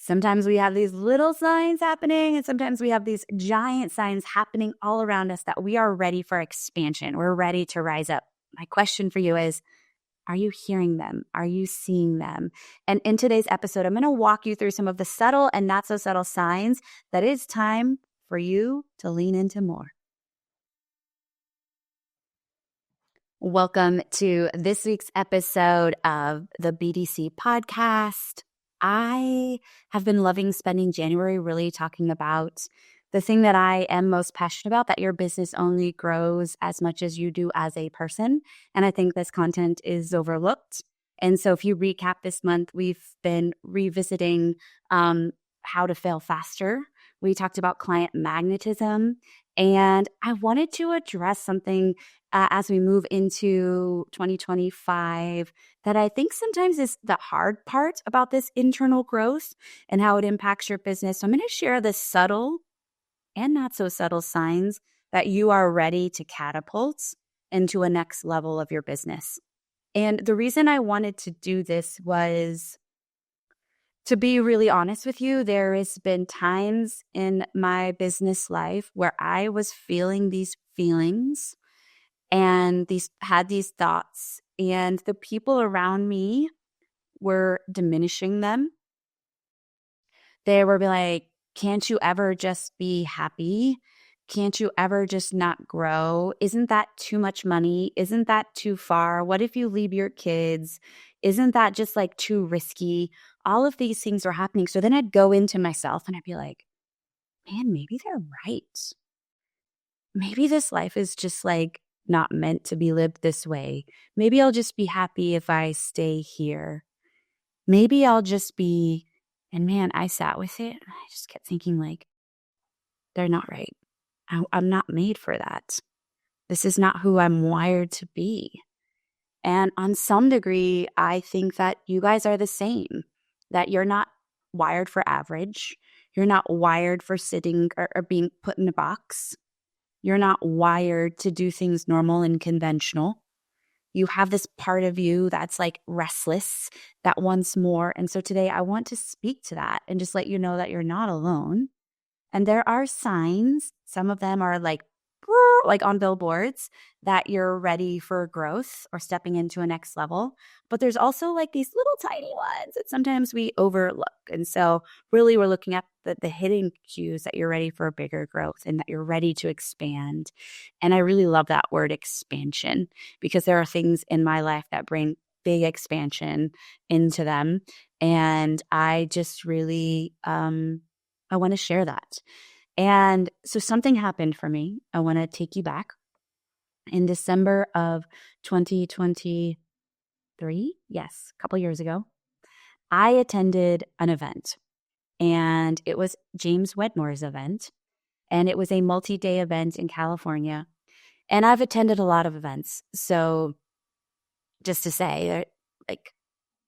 Sometimes we have these little signs happening, and sometimes we have these giant signs happening all around us that we are ready for expansion. We're ready to rise up. My question for you is, are you hearing them? Are you seeing them? And in today's episode, I'm going to walk you through some of the subtle and not so subtle signs that it's time for you to lean into more. Welcome to this week's episode of the BDC podcast. I have been loving spending January really talking about the thing that I am most passionate about, that your business only grows as much as you do as a person. And I think this content is overlooked. And so if you recap this month, we've been revisiting how to fail faster. We talked about client magnetism. And I wanted to address something as we move into 2025 that I think sometimes is the hard part about this internal growth and how it impacts your business. So I'm going to share the subtle and not so subtle signs that you are ready to catapult into a next level of your business. And the reason I wanted to do this was, to be really honest with you, there has been times in my business life where I was feeling these feelings and had these thoughts, and the people around me were diminishing them. They were like, can't you ever just be happy? Can't you ever just not grow? Isn't that too much money? Isn't that too far? What if you leave your kids? Isn't that just like too risky? All of these things are happening. So then I'd go into myself and I'd be like, man, maybe they're right. Maybe this life is just like not meant to be lived this way. Maybe I'll just be happy if I stay here. Maybe I'll just be, and man, I sat with it and I just kept thinking like, they're not right. I'm not made for that. This is not who I'm wired to be. And on some degree, I think that you guys are the same, that you're not wired for average. You're not wired for sitting or being put in a box. You're not wired to do things normal and conventional. You have this part of you that's like restless, that wants more. And so today I want to speak to that and just let you know that you're not alone. And there are signs, some of them are like on billboards, that you're ready for growth or stepping into a next level. But there's also like these little tiny ones that sometimes we overlook. And so really we're looking at the hidden cues that you're ready for bigger growth and that you're ready to expand. And I really love that word expansion, because there are things in my life that bring big expansion into them. And I just really, I want to share that. And so something happened for me. I want to take you back. In December of 2023, yes, a couple years ago, I attended an event. And it was James Wedmore's event. And it was a multi-day event in California. And I've attended a lot of events. So just to say,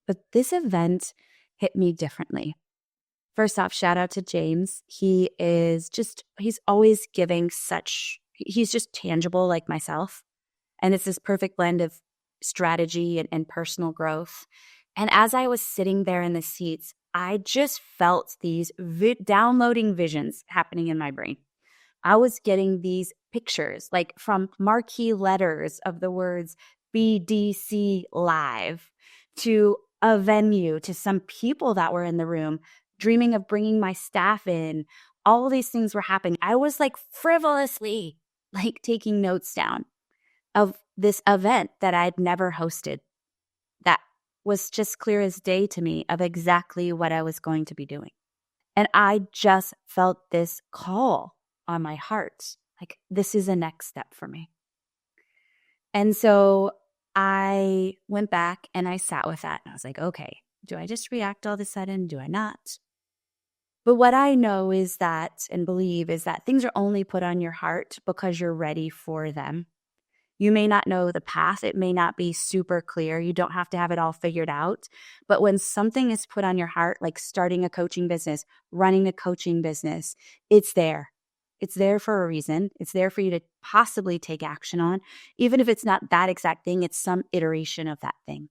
but this event hit me differently. First off, shout out to James. He's always giving he's just tangible like myself. And it's this perfect blend of strategy and personal growth. And as I was sitting there in the seats, I just felt these downloading visions happening in my brain. I was getting these pictures, like from marquee letters of the words BDC Live, to a venue, to some people that were in the room, dreaming of bringing my staff in. All of these things were happening. I was like frivolously like taking notes down of this event that I'd never hosted, that was just clear as day to me of exactly what I was going to be doing. And I just felt this call on my heart, like this is a next step for me. And so I went back and I sat with that and I was like, okay, do I just react all of a sudden? Do I not? But what I know is that, and believe, is that things are only put on your heart because you're ready for them. You may not know the path. It may not be super clear. You don't have to have it all figured out. But when something is put on your heart, like starting a coaching business, running a coaching business, it's there. It's there for a reason. It's there for you to possibly take action on. Even if it's not that exact thing, it's some iteration of that thing.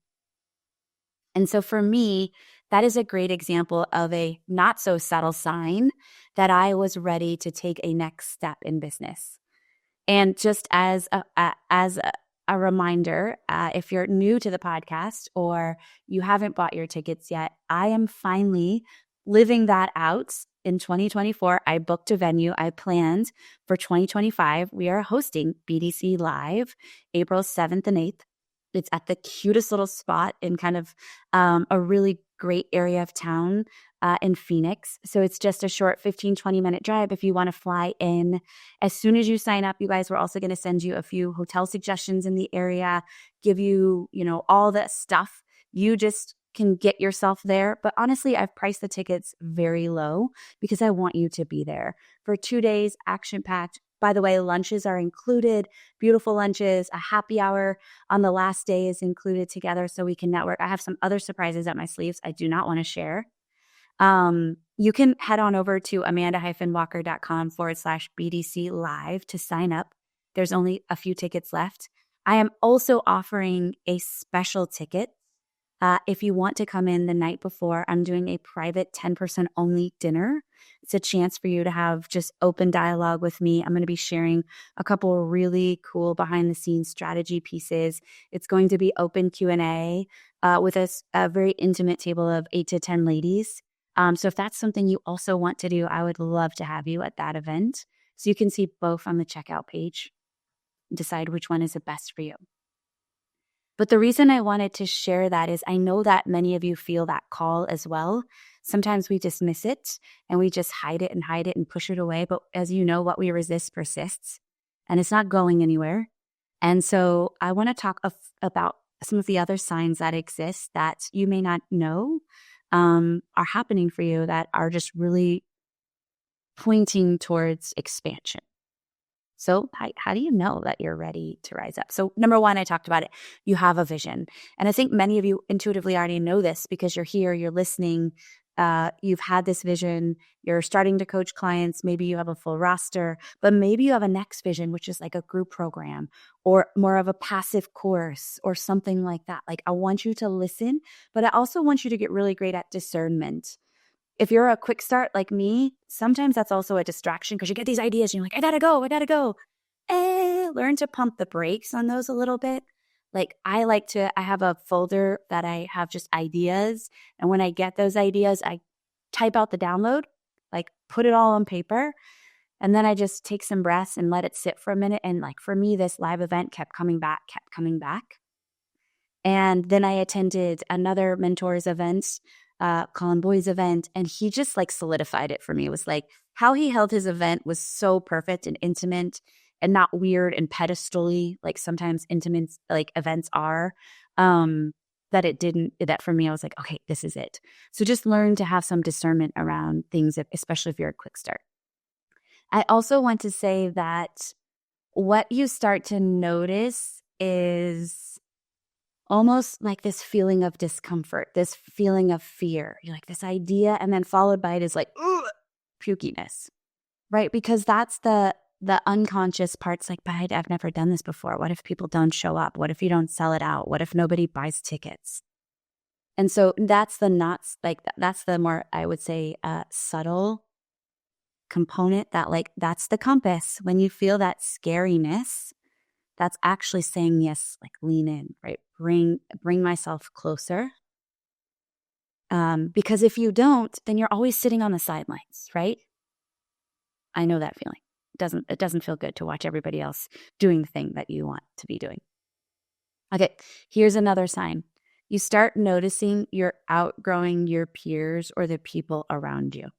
And so for me, that is a great example of a not so subtle sign that I was ready to take a next step in business. And just as a reminder, if you're new to the podcast or you haven't bought your tickets yet, I am finally living that out in 2024. I booked a venue. I planned for 2025. We are hosting BDC Live April 7th and 8th. It's at the cutest little spot in kind of a really great area of town in Phoenix. So it's just a short 15-20 minute drive if you want to fly in. As soon as you sign up, you guys, we're also going to send you a few hotel suggestions in the area, give you, all the stuff. You just can get yourself there. But honestly, I've priced the tickets very low because I want you to be there for 2 days, action-packed. By the way, lunches are included, beautiful lunches, a happy hour on the last day is included together so we can network. I have some other surprises up my sleeves I do not want to share. You can head on over to amanda-walker.com/BDC live to sign up. There's only a few tickets left. I am also offering a special ticket. If you want to come in the night before, I'm doing a private 10% only dinner. It's a chance for you to have just open dialogue with me. I'm going to be sharing a couple of really cool behind the scenes strategy pieces. It's going to be open Q&A with a very intimate table of 8 to 10 ladies. So if that's something you also want to do, I would love to have you at that event. So you can see both on the checkout page and decide which one is the best for you. But the reason I wanted to share that is I know that many of you feel that call as well. Sometimes we dismiss it and we just hide it and push it away. But as you know, what we resist persists and it's not going anywhere. And so I want to talk about some of the other signs that exist that you may not know are happening for you that are just really pointing towards expansion. So how do you know that you're ready to rise up? So number one, I talked about it. You have a vision. And I think many of you intuitively already know this because you're here, you're listening. You've had this vision. You're starting to coach clients. Maybe you have a full roster, but maybe you have a next vision, which is like a group program or more of a passive course or something like that. Like I want you to listen, but I also want you to get really great at discernment. If you're a quick start like me, sometimes that's also a distraction because you get these ideas and you're like, I gotta go. Learn to pump the brakes on those a little bit. Like I have a folder that I have just ideas. And when I get those ideas, I type out the download, like put it all on paper. And then I just take some breaths and let it sit for a minute. And like for me, this live event kept coming back. And then I attended another mentor's event, Colin Boyd's event, and he just like solidified it for me. It was like how he held his event was so perfect and intimate and not weird and pedestal-y like sometimes intimate like events are. That for me, I was like, okay, this is it. So just learn to have some discernment around things, especially if you're a quick start. I also want to say that what you start to notice is almost like this feeling of discomfort, this feeling of fear. You're like this idea, and then followed by it is like pukiness, right? Because that's the unconscious parts. Like, but I've never done this before. What if people don't show up? What if you don't sell it out? What if nobody buys tickets? And so that's that's the more, I would say, subtle component that like that's the compass. When you feel that scariness, that's actually saying yes, like lean in, right? Bring myself closer. Because if you don't, then you're always sitting on the sidelines, right? I know that feeling. It doesn't feel good to watch everybody else doing the thing that you want to be doing. Okay, here's another sign. You start noticing you're outgrowing your peers or the people around you.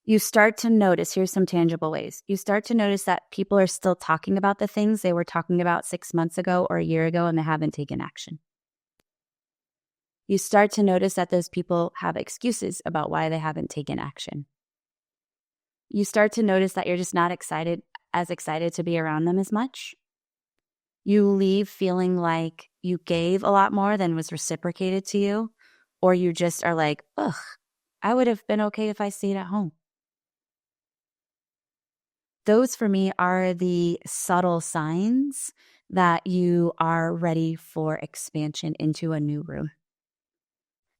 You start to notice, here's some tangible ways. You start to notice that people are still talking about the things they were talking about 6 months ago or a year ago, and they haven't taken action. You start to notice that those people have excuses about why they haven't taken action. You start to notice that you're just not as excited to be around them as much. You leave feeling like you gave a lot more than was reciprocated to you, or you just are like, ugh, I would have been okay if I stayed at home. Those for me are the subtle signs that you are ready for expansion into a new room.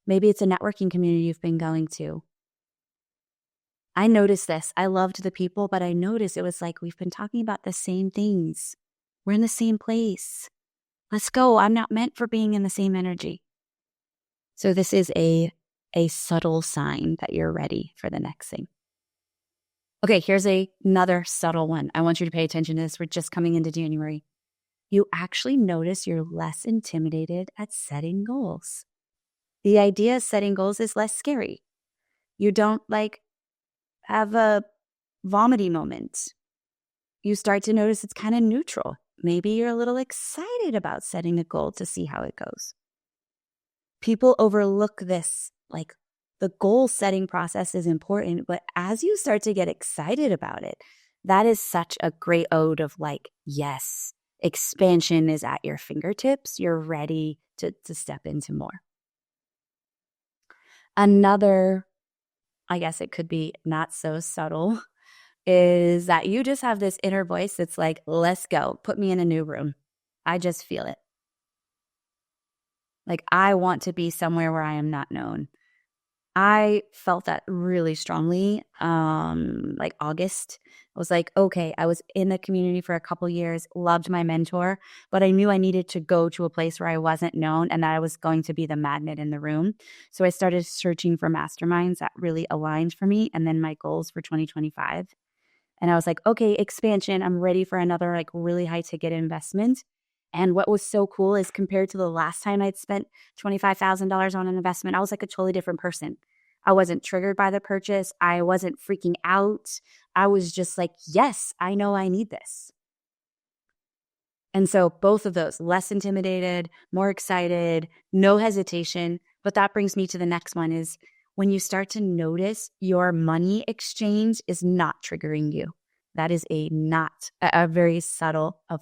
Maybe it's a networking community you've been going to. I noticed this. I loved the people, but I noticed it was like we've been talking about the same things. We're in the same place. Let's go. I'm not meant for being in the same energy. So this is a subtle sign that you're ready for the next thing. Okay, here's another subtle one. I want you to pay attention to this. We're just coming into January. You actually notice you're less intimidated at setting goals. The idea of setting goals is less scary. You don't have a vomiting moment. You start to notice it's kind of neutral. Maybe you're a little excited about setting a goal to see how it goes. People overlook this. Like, the goal setting process is important, but as you start to get excited about it, that is such a great ode of yes, expansion is at your fingertips. You're ready to step into more. Another, I guess it could be not so subtle, is that you just have this inner voice that's like, let's go, put me in a new room. I just feel it. Like, I want to be somewhere where I am not known. I felt that really strongly. August, I was like, okay, I was in the community for a couple years, loved my mentor, but I knew I needed to go to a place where I wasn't known and that I was going to be the magnet in the room. So I started searching for masterminds that really aligned for me and then my goals for 2025. And I was like, okay, expansion. I'm ready for another really high ticket investment. And what was so cool is compared to the last time I'd spent $25,000 on an investment, I was like a totally different person. I wasn't triggered by the purchase. I wasn't freaking out. I was just like, yes, I know I need this. And so both of those, less intimidated, more excited, no hesitation. But that brings me to the next one is when you start to notice your money exchange is not triggering you. That is a very subtle of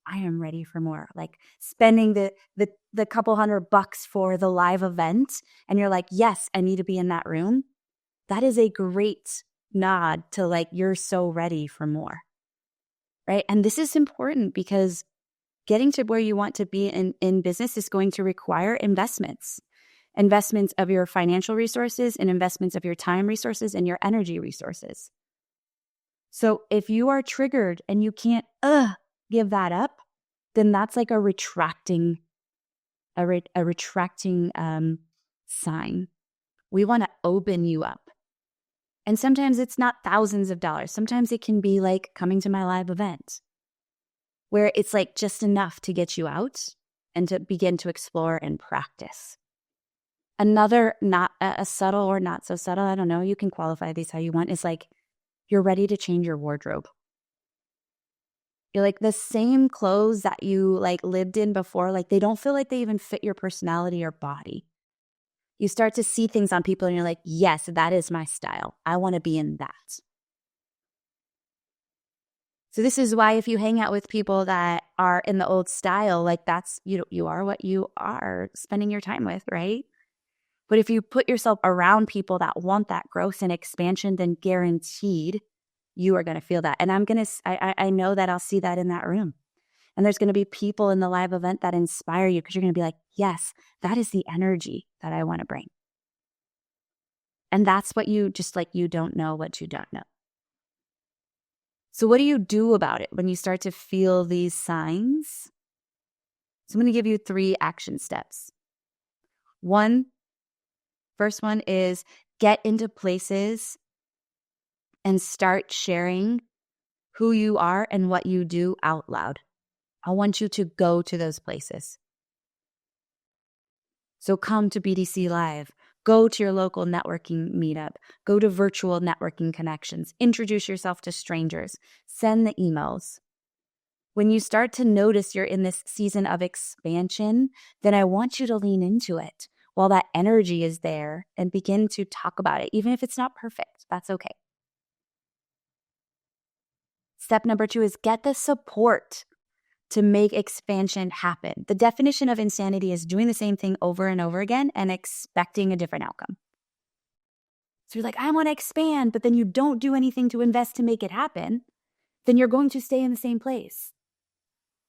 I am ready for more. Like spending the couple $100 for the live event and you're like, yes, I need to be in that room. That is a great nod to you're so ready for more. Right? And this is important because getting to where you want to be in business is going to require investments of your financial resources and investments of your time resources and your energy resources. So if you are triggered and you can't give that up, then that's like a retracting sign. We want to open you up. And sometimes it's not thousands of dollars. Sometimes it can be like coming to my live event where it's just enough to get you out and to begin to explore and practice. Another, not a subtle or not so subtle, I don't know, you can qualify these how you want, is you're ready to change your wardrobe. You're the same clothes that you lived in before, they don't feel like they even fit your personality or body. You start to see things on people and you're like, yes, that is my style. I want to be in that. So this is why if you hang out with people that are in the old style, that's, you are what you are spending your time with, right? But if you put yourself around people that want that growth and expansion, then guaranteed you are going to feel that. And I know that I'll see that in that room. And there's going to be people in the live event that inspire you because you're going to be like, yes, that is the energy that I want to bring. And that's what you don't know what you don't know. So what do you do about it when you start to feel these signs? So I'm going to give you 3 action steps. First one is get into places and start sharing who you are and what you do out loud. I want you to go to those places. So come to BDC Live, go to your local networking meetup, go to virtual networking connections, introduce yourself to strangers, send the emails. When you start to notice you're in this season of expansion, then I want you to lean into it while that energy is there and begin to talk about it. Even if it's not perfect, that's okay. Step number 2 is get the support to make expansion happen. The definition of insanity is doing the same thing over and over again and expecting a different outcome. So you're like, I want to expand, but then you don't do anything to invest to make it happen, then you're going to stay in the same place.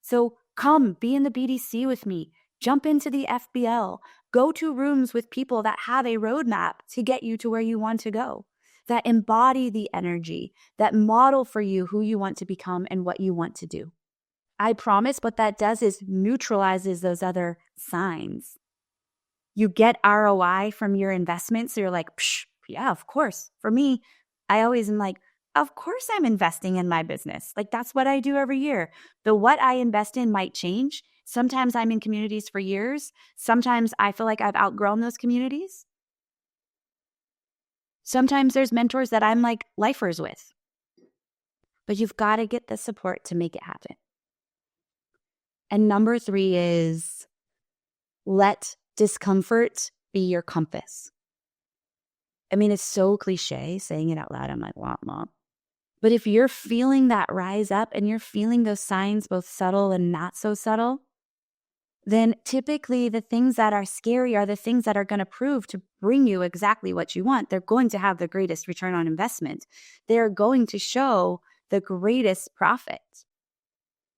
So come, be in the BDC with me. Jump into the FBL. Go to rooms with people that have a roadmap to get you to where you want to go, that embody the energy, that model for you who you want to become and what you want to do. I promise what that does is neutralizes those other signs. You get ROI from your investment. So you're like, psh, yeah, of course. For me, I always am like, of course I'm investing in my business. Like that's what I do every year. But what I invest in might change. Sometimes I'm in communities for years. Sometimes I feel like I've outgrown those communities. Sometimes there's mentors that I'm like lifers with. But you've got to get the support to make it happen. And number 3 is let discomfort be your compass. I mean, it's so cliche saying it out loud. I'm like, womp womp. But if you're feeling that rise up and you're feeling those signs, both subtle and not so subtle, then typically the things that are scary are the things that are going to prove to bring you exactly what you want. They're going to have the greatest return on investment. They're going to show the greatest profit.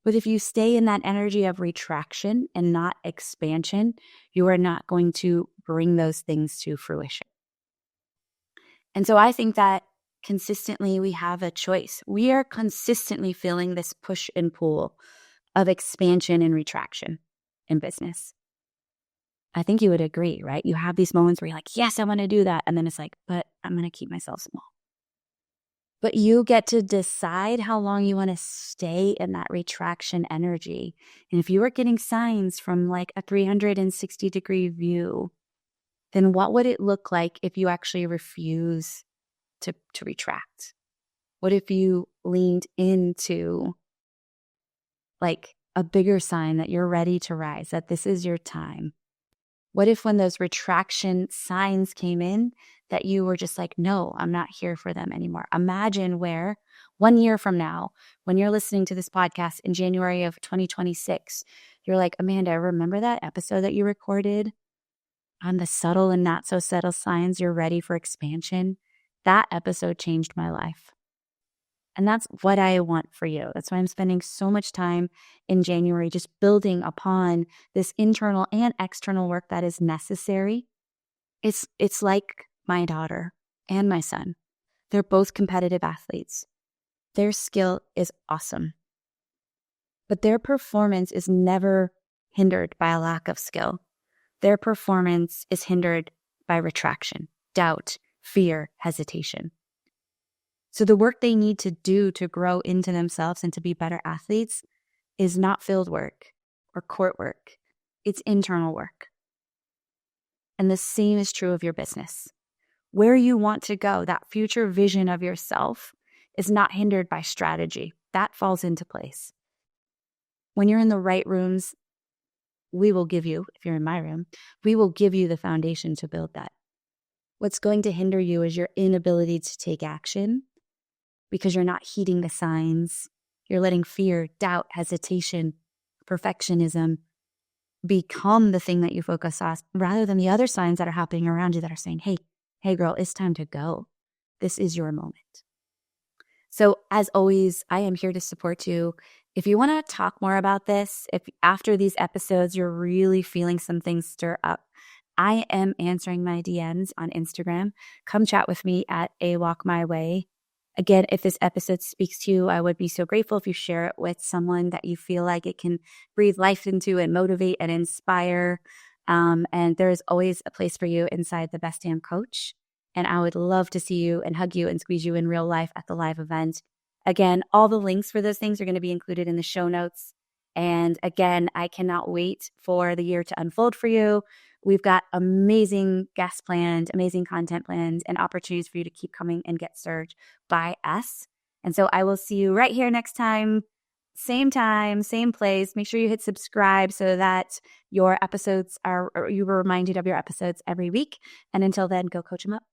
But if you stay in that energy of retraction and not expansion, you are not going to bring those things to fruition. And so I think that consistently we have a choice. We are consistently feeling this push and pull of expansion and retraction in business. I think you would agree, right? You have these moments where you're like, yes, I want to do that. And then it's like, but I'm going to keep myself small. But you get to decide how long you want to stay in that retraction energy. And if you are getting signs from like a 360-degree view, then what would it look like if you actually refuse to retract? What if you leaned into like a bigger sign that you're ready to rise, that this is your time? What if when those retraction signs came in, that you were just like, no, I'm not here for them anymore? Imagine where 1 year from now, when you're listening to this podcast in January of 2026, you're like, Amanda, remember that episode that you recorded on the subtle and not so subtle signs you're ready for expansion? That episode changed my life. And that's what I want for you. That's why I'm spending so much time in January just building upon this internal and external work that is necessary. It's like my daughter and my son. They're both competitive athletes. Their skill is awesome. But their performance is never hindered by a lack of skill. Their performance is hindered by retraction, doubt, fear, hesitation. So the work they need to do to grow into themselves and to be better athletes is not field work or court work. It's internal work. And the same is true of your business. Where you want to go, that future vision of yourself is not hindered by strategy. That falls into place. When you're in the right rooms, we will give you, if you're in my room, we will give you the foundation to build that. What's going to hinder you is your inability to take action because you're not heeding the signs. You're letting fear, doubt, hesitation, perfectionism become the thing that you focus on rather than the other signs that are happening around you that are saying, hey girl, it's time to go. This is your moment. So as always, I am here to support you. If you want to talk more about this, if after these episodes you're really feeling some things stir up, I am answering my DMs on Instagram. Come chat with me at A Walk My Way. Again, if this episode speaks to you, I would be so grateful if you share it with someone that you feel like it can breathe life into and motivate and inspire. And there is always a place for you inside the Best Damn Coach. And I would love to see you and hug you and squeeze you in real life at the live event. Again, all the links for those things are going to be included in the show notes. And again, I cannot wait for the year to unfold for you. We've got amazing guests planned, amazing content planned, and opportunities for you to keep coming and get served by us. And so I will see you right here next time, same place. Make sure you hit subscribe so that you were reminded of your episodes every week. And until then, go coach them up.